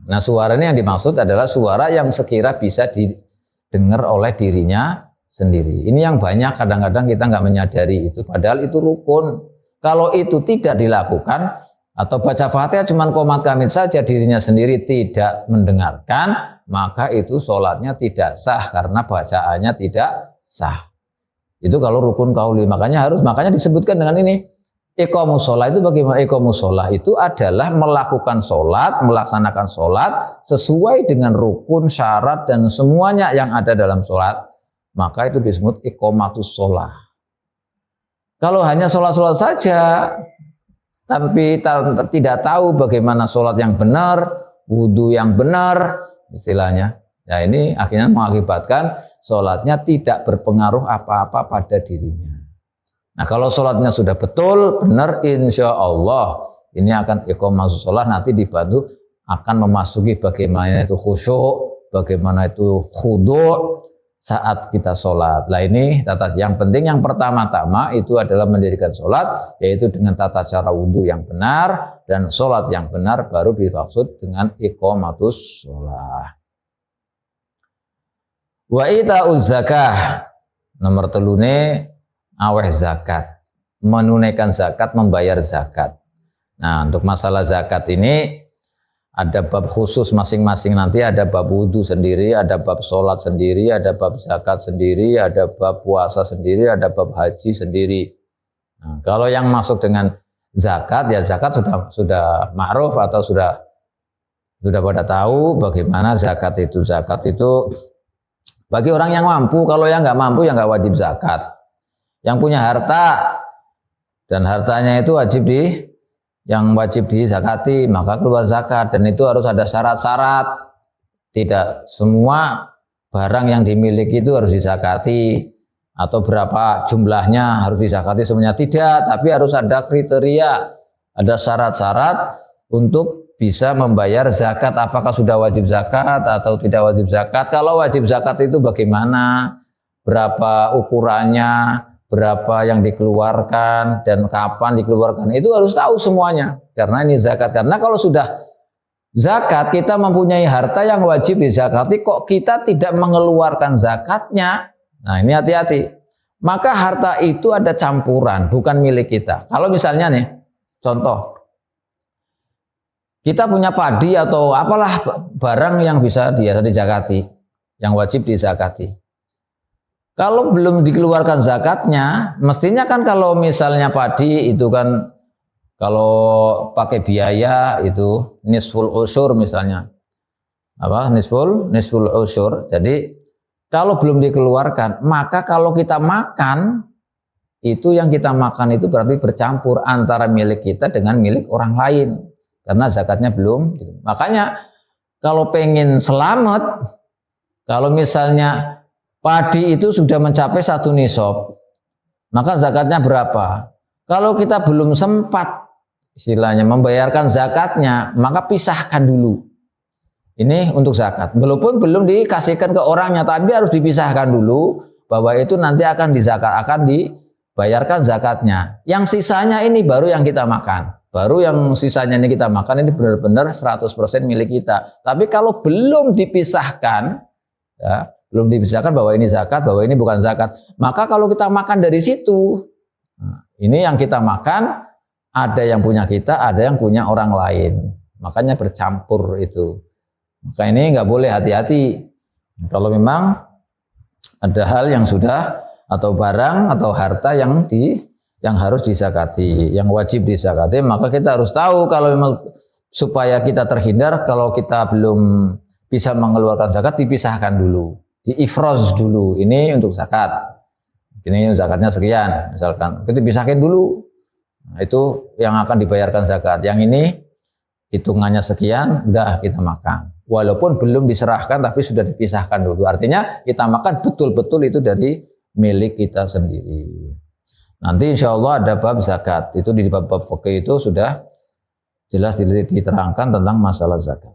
Nah suara ini yang dimaksud adalah suara yang sekira bisa didengar oleh dirinya sendiri. Ini yang banyak kadang-kadang kita nggak menyadari itu. Padahal itu rukun. Kalau itu tidak dilakukan atau baca Fatihah cuman qomat kamit saja, dirinya sendiri tidak mendengarkan, maka itu sholatnya tidak sah karena bacaannya tidak sah. Itu kalau rukun kauli. Makanya disebutkan dengan ini. Iqamus sholat itu bagaimana? Iqamus sholat itu adalah melakukan sholat, melaksanakan sholat sesuai dengan rukun, syarat, dan semuanya yang ada dalam sholat. Maka itu disebut iqamatus sholat. Kalau hanya sholat-sholat saja, tapi tidak tahu bagaimana sholat yang benar, wudhu yang benar, istilahnya, ya ini akhirnya mengakibatkan sholatnya tidak berpengaruh apa-apa pada dirinya. Nah kalau sholatnya sudah betul, benar, insya Allah ini akan iqamatus sholat, nanti dibantu akan memasuki bagaimana itu khusyuk, bagaimana itu khudu' saat kita sholat. Nah ini yang penting, yang pertama-tama itu adalah mendirikan sholat, yaitu dengan tata cara wudhu yang benar, dan sholat yang benar baru dimaksud dengan iqamatus sholat. Wa ita'uz zakah, nomor telune aweh zakat, menunaikan zakat, membayar zakat. Nah untuk masalah zakat ini ada bab khusus masing-masing, nanti ada bab wudhu sendiri, ada bab sholat sendiri, ada bab zakat sendiri, ada bab puasa sendiri, ada bab haji sendiri. Nah, kalau yang masuk dengan zakat, ya zakat sudah ma'ruf atau sudah pada tahu bagaimana zakat itu. Zakat itu bagi orang yang mampu, kalau yang nggak mampu ya nggak wajib zakat. Yang punya harta dan hartanya itu yang wajib dizakati, maka keluar zakat, dan itu harus ada syarat-syarat. Tidak semua barang yang dimiliki itu harus dizakati atau berapa jumlahnya harus dizakati semuanya, tidak, tapi harus ada kriteria, ada syarat-syarat untuk bisa membayar zakat. Apakah sudah wajib zakat atau tidak wajib zakat? Kalau wajib zakat itu bagaimana? Berapa ukurannya? Berapa yang dikeluarkan dan kapan dikeluarkan, itu harus tahu semuanya, karena ini zakat. Karena kalau sudah zakat, kita mempunyai harta yang wajib dizakati, kok kita tidak mengeluarkan zakatnya, nah ini hati-hati. Maka harta itu ada campuran, bukan milik kita. Kalau misalnya nih, contoh, kita punya padi atau apalah barang yang bisa dizakati, yang wajib dizakati. Kalau belum dikeluarkan zakatnya, mestinya kan kalau misalnya padi itu kan kalau pakai biaya itu nisful usyur misalnya. Apa? Nisful usyur. Jadi kalau belum dikeluarkan, maka kalau kita makan, itu yang kita makan itu berarti bercampur antara milik kita dengan milik orang lain. Karena zakatnya belum. Makanya kalau pengen selamat, kalau misalnya padi itu sudah mencapai 1 nisab, maka zakatnya berapa? Kalau kita belum sempat istilahnya membayarkan zakatnya, maka pisahkan dulu. Ini untuk zakat. Walaupun belum dikasihkan ke orangnya, tapi harus dipisahkan dulu bahwa itu nanti akan dibayarkan zakatnya. Yang sisanya ini baru yang kita makan. Baru yang sisanya ini kita makan, ini benar-benar 100% milik kita. Tapi kalau belum dipisahkan, ya, belum dipisahkan bahwa ini zakat, bahwa ini bukan zakat, maka kalau kita makan dari situ, nah, ini yang kita makan, ada yang punya kita, ada yang punya orang lain, makanya bercampur itu. Maka ini nggak boleh, hati-hati. Kalau memang ada hal yang sudah atau barang atau harta yang harus dizakati, yang wajib dizakati, maka kita harus tahu kalau memang supaya kita terhindar, kalau kita belum bisa mengeluarkan zakat, dipisahkan dulu. Diifroz dulu, ini untuk zakat, ini zakatnya sekian, misalkan kita pisahkan dulu, nah, itu yang akan dibayarkan zakat, yang ini hitungannya sekian, udah kita makan, walaupun belum diserahkan tapi sudah dipisahkan dulu, artinya kita makan betul-betul itu dari milik kita sendiri. Nanti insya Allah ada bab zakat, itu di bab-bab fikih itu sudah jelas diterangkan tentang masalah zakat.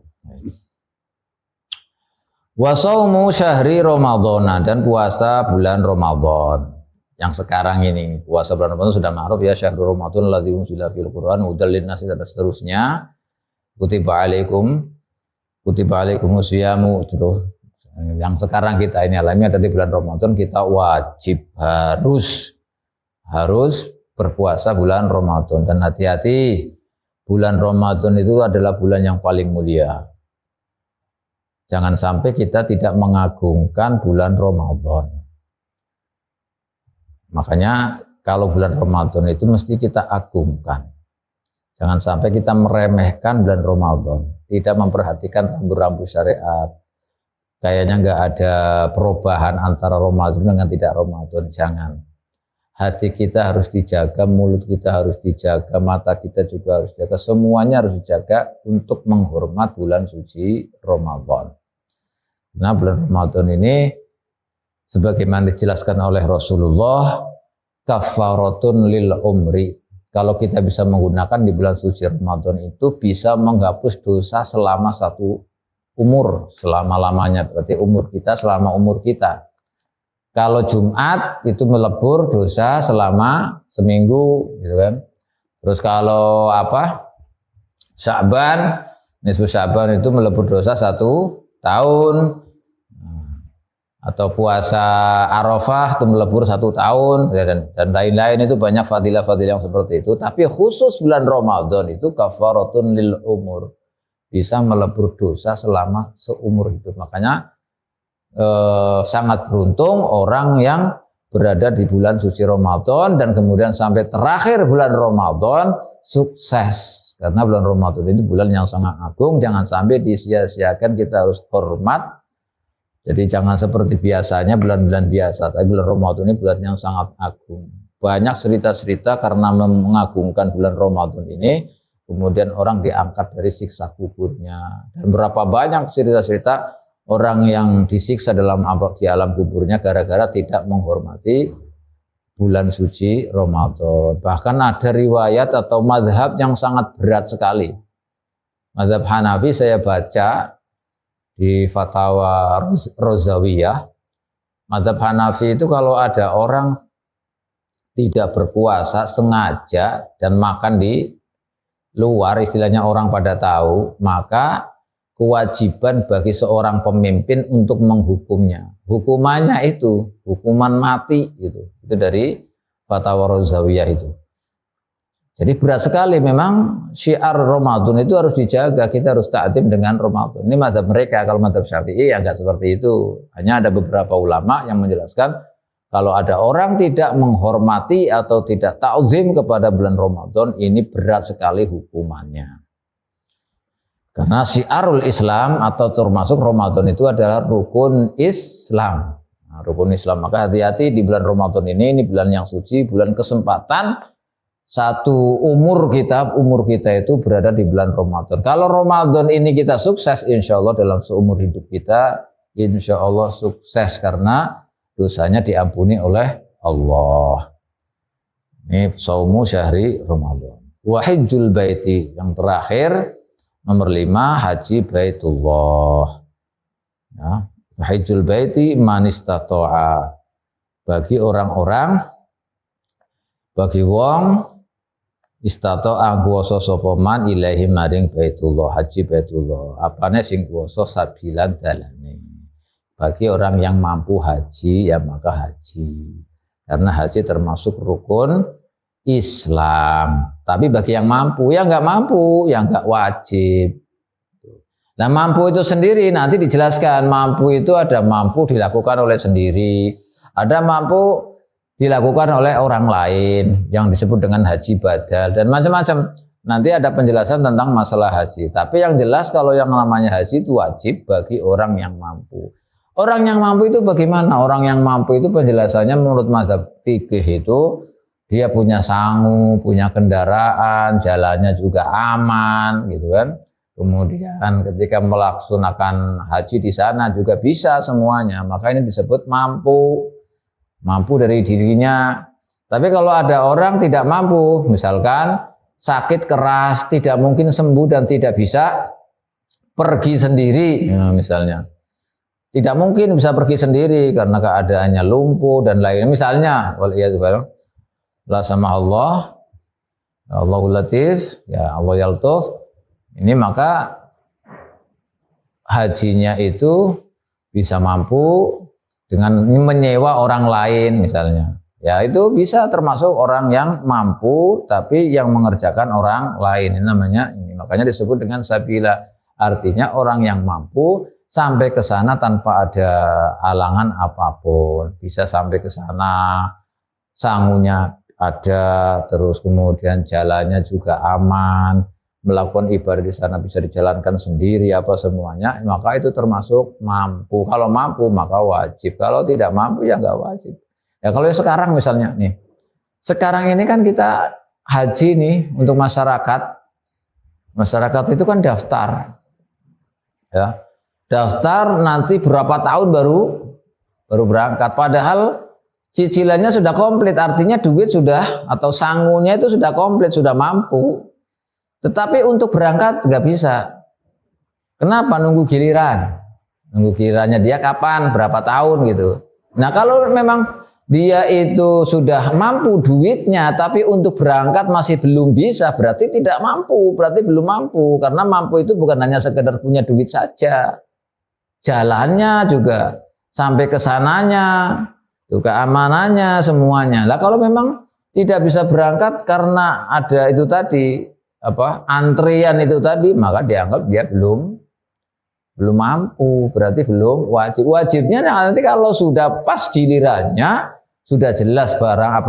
Wa shaumu syahri Ramadhana, dan puasa bulan Ramadan. Yang sekarang ini puasa bulan Ramadan sudah ma'ruf ya, syahrul Ramadan alladzi unzila fil Qur'an hudal linnasi dan seterusnya. Kutiba alaikum syiyamu. Yang sekarang kita ini alami ada di bulan Ramadan, kita wajib harus berpuasa bulan Ramadan. Dan hati-hati, bulan Ramadan itu adalah bulan yang paling mulia. Jangan sampai kita tidak mengagungkan bulan Ramadan. Makanya kalau bulan Ramadan itu mesti kita agungkan. Jangan sampai kita meremehkan bulan Ramadan, tidak memperhatikan rambu-rambu syariat. Kayaknya nggak ada perubahan antara Ramadan dengan tidak Ramadan. Jangan. Hati kita harus dijaga, mulut kita harus dijaga, mata kita juga harus dijaga. Semuanya harus dijaga untuk menghormat bulan suci Ramadan. Nah, bulan Ramadan ini sebagaimana dijelaskan oleh Rasulullah, kafaratun lil umri. Kalau kita bisa menggunakan di bulan suci Ramadan itu bisa menghapus dosa selama 1 umur, selama-lamanya, berarti umur kita selama umur kita. Kalau Jumat itu melebur dosa selama seminggu, gitu kan. Terus kalau Sya'ban, nisfu Sya'ban itu melebur dosa 1 tahun. Atau puasa Arafah itu melebur 1 tahun, dan lain-lain. Itu banyak fadilah-fadilah yang seperti itu. Tapi khusus bulan Ramadan itu kafaratun lil umur, bisa melebur dosa selama seumur hidup. Makanya sangat beruntung orang yang berada di bulan suci Ramadan dan kemudian sampai terakhir bulan Ramadan sukses. Karena bulan Ramadan itu bulan yang sangat agung, jangan sampai disia-siakan, kita harus hormat. Jadi jangan seperti biasanya bulan-bulan biasa, tapi bulan Ramadan ini bulan yang sangat agung. Banyak cerita-cerita karena mengagungkan bulan Ramadan ini, kemudian orang diangkat dari siksa kuburnya. Dan berapa banyak cerita-cerita orang yang disiksa di alam kuburnya gara-gara tidak menghormati bulan suci Ramadan. Bahkan ada riwayat atau mazhab yang sangat berat sekali. Mazhab Hanafi saya baca di Fatwa Rozawiyah. Mazhab Hanafi itu kalau ada orang tidak berpuasa sengaja dan makan di luar, istilahnya orang pada tahu, maka kewajiban bagi seorang pemimpin untuk menghukumnya. Hukumannya itu hukuman mati gitu. Itu dari Fatwa Rozawiyah itu. Jadi berat sekali memang syiar Ramadan itu harus dijaga, kita harus ta'zim dengan Ramadan. Ini mazhab mereka. Kalau mazhab Syafi'i ya enggak seperti itu. Hanya ada beberapa ulama yang menjelaskan kalau ada orang tidak menghormati atau tidak ta'zim kepada bulan Ramadan, ini berat sekali hukumannya. Karena syiarul Islam atau termasuk Ramadan itu adalah rukun Islam. Nah, rukun Islam, maka hati-hati di bulan Ramadan ini bulan yang suci, bulan kesempatan satu umur kita itu berada di bulan Ramadan. Kalau Ramadan ini kita sukses, insya Allah dalam seumur hidup kita, insya Allah sukses karena dosanya diampuni oleh Allah. Ini saumu syahri Ramadan. Wa hajjul baiti, yang terakhir nomor 5, haji baitullah. Ya, hajjul baiti man istata'a. Bagi orang-orang, bagi wong istata'a kuwasa sapa man ilahi maring baitullah, haji baitullah. Apane sing kuwasa sabilan dalane. Bagi orang yang mampu haji, ya maka haji. Karena haji termasuk rukun Islam. Tapi bagi yang mampu, ya nggak mampu, ya nggak wajib. Nah, mampu itu sendiri nanti dijelaskan. Mampu itu ada mampu dilakukan oleh sendiri, ada mampu dilakukan oleh orang lain yang disebut dengan haji badal dan macam-macam. Nanti ada penjelasan tentang masalah haji. Tapi yang jelas kalau yang namanya haji itu wajib bagi orang yang mampu. Orang yang mampu itu bagaimana? Orang yang mampu itu penjelasannya menurut mazhab fikih itu dia punya sangu, punya kendaraan, jalannya juga aman, gitu kan. Kemudian ketika melaksanakan haji di sana juga bisa semuanya. Maka ini disebut mampu, mampu dari dirinya. Tapi kalau ada orang tidak mampu, misalkan sakit keras, tidak mungkin sembuh dan tidak bisa pergi sendiri, ya, misalnya. Tidak mungkin bisa pergi sendiri karena keadaannya lumpuh dan lainnya. Misalnya, waliyadzubillah. La sama Allah, Allahul Latif, ya Allah Yaltuf. Ini maka hajinya itu bisa mampu dengan menyewa orang lain misalnya. Ya itu bisa termasuk orang yang mampu tapi yang mengerjakan orang lain. Ini namanya ini. Makanya disebut dengan sabila. Artinya orang yang mampu sampai ke sana tanpa ada halangan apapun. Bisa sampai ke sana, sangunya ada, terus kemudian jalannya juga aman, melakukan ibadah di sana bisa dijalankan sendiri apa semuanya, maka itu termasuk mampu. Kalau mampu maka wajib, kalau tidak mampu ya nggak wajib. Ya kalau sekarang misalnya nih, sekarang ini kan kita haji nih untuk masyarakat itu kan daftar, ya daftar nanti berapa tahun baru berangkat, padahal cicilannya sudah komplit, artinya duit sudah atau sangunya itu sudah komplit, sudah mampu. Tetapi untuk berangkat nggak bisa. Kenapa? Nunggu giliran. Nunggu gilirannya dia kapan, berapa tahun gitu. Nah kalau memang dia itu sudah mampu duitnya, tapi untuk berangkat masih belum bisa, berarti tidak mampu, berarti belum mampu. Karena mampu itu bukan hanya sekedar punya duit saja. Jalannya juga, sampai ke sananya, keamanannya semuanya. Lah kalau memang tidak bisa berangkat karena ada itu tadi, antrian itu tadi, maka dianggap dia belum mampu, berarti belum wajib. Wajibnya nanti kalau sudah pas gilirannya, sudah jelas barang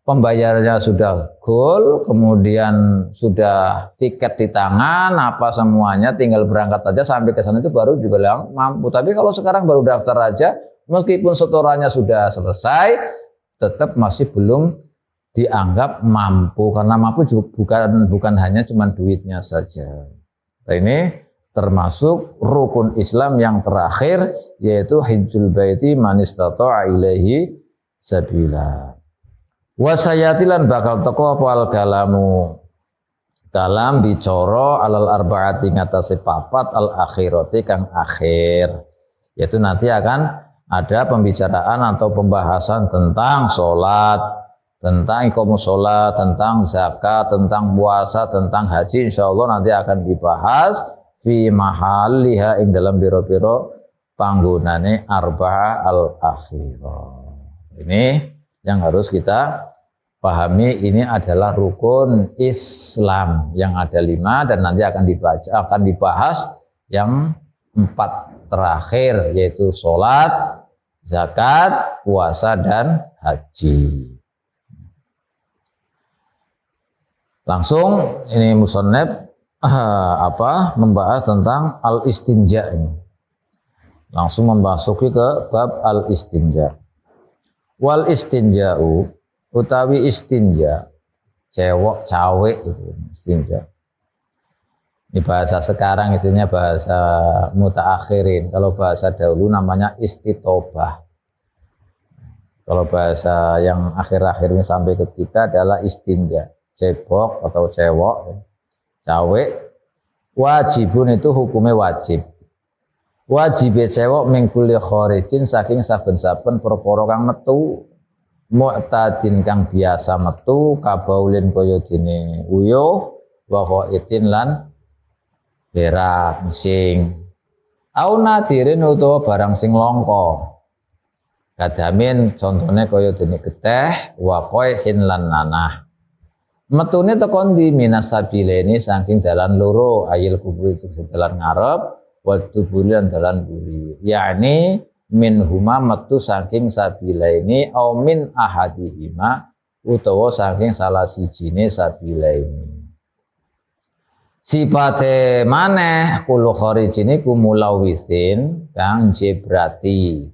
pembayarannya sudah goal, kemudian sudah tiket di tangan, apa semuanya, tinggal berangkat aja sampai ke sana itu baru dibilang mampu. Tapi kalau sekarang baru daftar aja, meskipun setorannya sudah selesai, tetap masih belum dianggap mampu, karena mampu juga bukan hanya cuma duitnya saja. Nah, ini termasuk rukun Islam yang terakhir, yaitu hajjul baiti man istata'a ilaihi sabila. Wasayatilan bakal teko apa kalam bicara alal arba'ati ngatasi papat al akhirati kang akhir, yaitu nanti akan ada pembicaraan atau pembahasan tentang sholat, tentang iqamus sholat, tentang zakat, tentang puasa, tentang haji. Insyaallah nanti akan dibahas fi mahaliha ing dalam biro-biro panggonane arba'ah al-akhirah. Ini yang harus kita pahami, ini adalah rukun Islam yang ada 5 dan nanti akan dibahas yang 4 terakhir, yaitu sholat, zakat, puasa dan haji. Langsung ini musannaf membahas tentang al-istinja ini. Langsung memasuki ke bab al-istinja. Wal istinja'u utawi istinja, cewek cawe itu istinja. Ini bahasa sekarang, istilahnya bahasa mutaakhirin. Kalau bahasa dahulu namanya istitobah. Kalau bahasa yang akhir-akhir ini sampai ke kita adalah istinja, cebok atau cewek. Cawe wajibun itu hukumnya wajib. Wajib cewek mingkuli khorijin saking saben-saben perkara kang metu, mu'tadin kang biasa metu, kabaulin kaya dene uyuh, wa qaitin lan berak sing. Au nadirin utawa barang sing langka. Kadamin contohnya kaya dene geteh, wa qaihin lan nanah. Metune teko ndi minas sabileni saking dalan loro, ayil kubur dalan ngarep, wa duburi lan dalan buri. Yakni min huma metu saking sabilaini au min ahadihima utawa saking salah sijine sabilaini. Sifate maneh kulo kharijine ku mulawisin kang jebrati.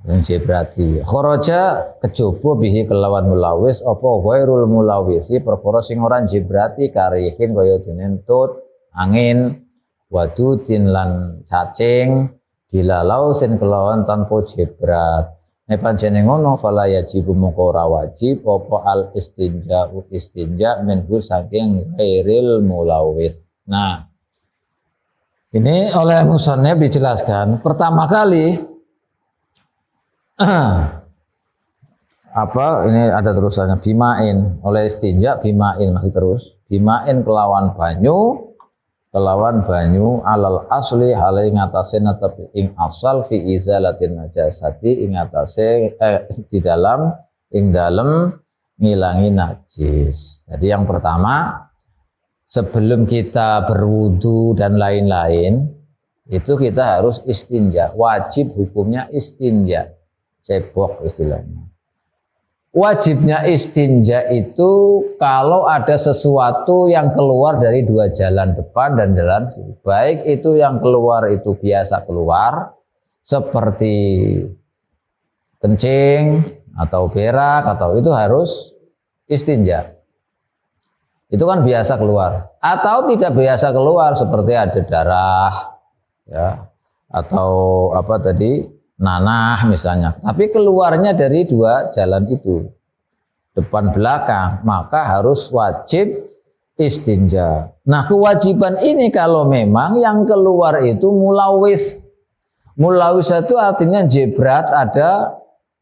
Jebrati kharaja kejaba bihi kelawan mulawis apa ghairul mulawisi perkara sing ora jebrati karihin kaya dene tut angin wadudin lan cacing bilalau sin kelawan tanpa jebrat. Nek pancene ngono fala yajibu mongko ora wajib apa al istinja minhu saking ghairil mulawis. Nah, ini oleh musannaf dijelaskan pertama kali ini ada terusannya bimain oleh istinja bimain masih terus bimain kelawan banyu alal asli hale ngatasi natapi ing asal fi izalatin najasati ing atase di dalam ngilangi najis. Jadi yang pertama, sebelum kita berwudu dan lain-lain itu kita harus istinja, wajib hukumnya istinja. Cebok istilahnya. Wajibnya istinja itu kalau ada sesuatu yang keluar dari dua jalan depan dan jalan kiri. Baik itu yang keluar itu biasa keluar seperti kencing atau berak atau itu harus istinja. Itu kan biasa keluar. Atau tidak biasa keluar seperti ada darah ya atau nanah misalnya, tapi keluarnya dari dua jalan itu, depan belakang, maka harus wajib istinja. Nah, kewajiban ini kalau memang yang keluar itu mulawis. Mulawis itu artinya jebrat, ada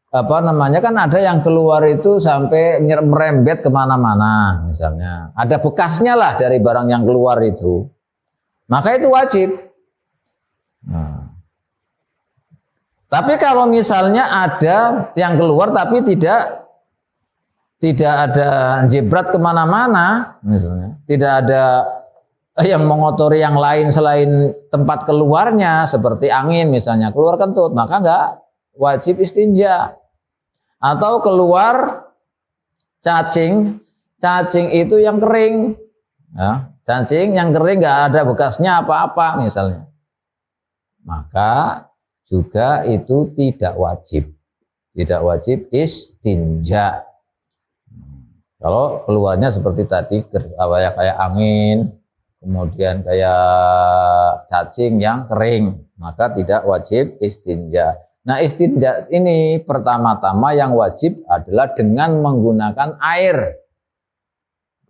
kan ada yang keluar itu sampai merembet kemana-mana misalnya. Ada bekasnya lah dari barang yang keluar itu. Maka itu wajib. Nah, tapi kalau misalnya ada yang keluar tapi tidak tidak ada jebrat kemana-mana, misalnya, tidak ada yang mengotori yang lain selain tempat keluarnya, seperti angin misalnya, keluar kentut, maka enggak wajib istinja. Atau keluar cacing, cacing itu yang kering, ya, cacing yang kering enggak ada bekasnya apa-apa misalnya, maka juga itu tidak wajib istinja. Kalau keluarnya seperti tadi kayak angin, kemudian kayak cacing yang kering, maka tidak wajib istinja. Nah, istinja ini pertama-tama yang wajib adalah dengan menggunakan air.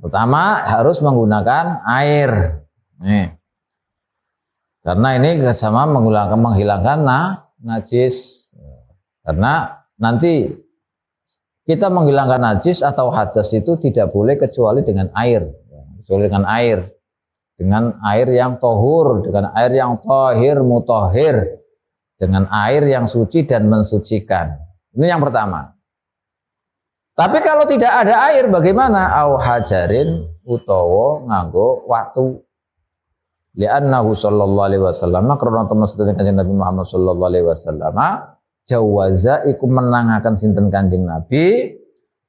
Pertama harus menggunakan air. Nih. Karena ini sama menghilangkan najis. Karena nanti kita menghilangkan najis atau hadas itu tidak boleh kecuali dengan air. Kecuali dengan air yang tohur, dengan air yang tohir, mutohir, dengan air yang suci dan mensucikan. Ini yang pertama. Tapi kalau tidak ada air bagaimana? Au hajarin utawa nganggo watu. Li'annahu sallallahu alaihi wasallam karena teman sedaya Kanjeng Nabi Muhammad sallallahu alaihi wasallam jawaza iku menangaken sinten Kanjeng Nabi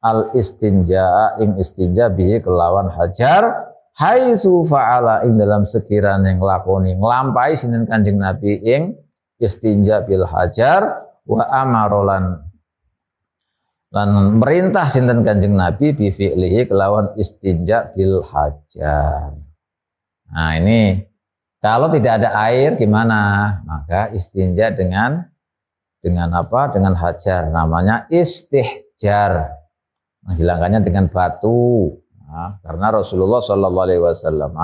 al istinja ing istinja bihi kelawan hajar haitsu fa'ala ing dalam sekirane nglakoni nglampahi sinten Kanjeng Nabi ing istinja bil hajar wa amarolan lan merintah sinten Kanjeng Nabi bi fi'lihi kelawan istinja bil hajar. Nah, ini kalau tidak ada air gimana? Maka istinja dengan apa? Dengan hajar, namanya istihjar. Menghilangkannya dengan batu. Nah, karena Rasulullah Shallallahu Alaihi Wasallam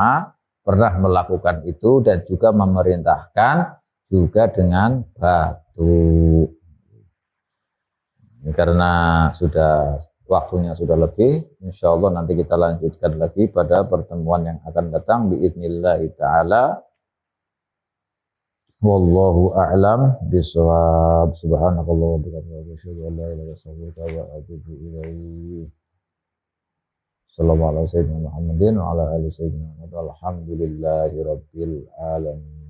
pernah melakukan itu dan juga memerintahkan juga dengan batu. Ini karena waktunya sudah lebih, insya Allah nanti kita lanjutkan lagi pada pertemuan yang akan datang biidznillah ta'ala. Wallahu a'lam bishawab. Subhanakallah wa bihamdika asyhadu an la ilaha illa anta wa atubu ilaik. Sallallahu alaihi wasallam Muhammadin wa ala alihi sayyidina Muhammad. Alhamdulillahi rabbil alamin.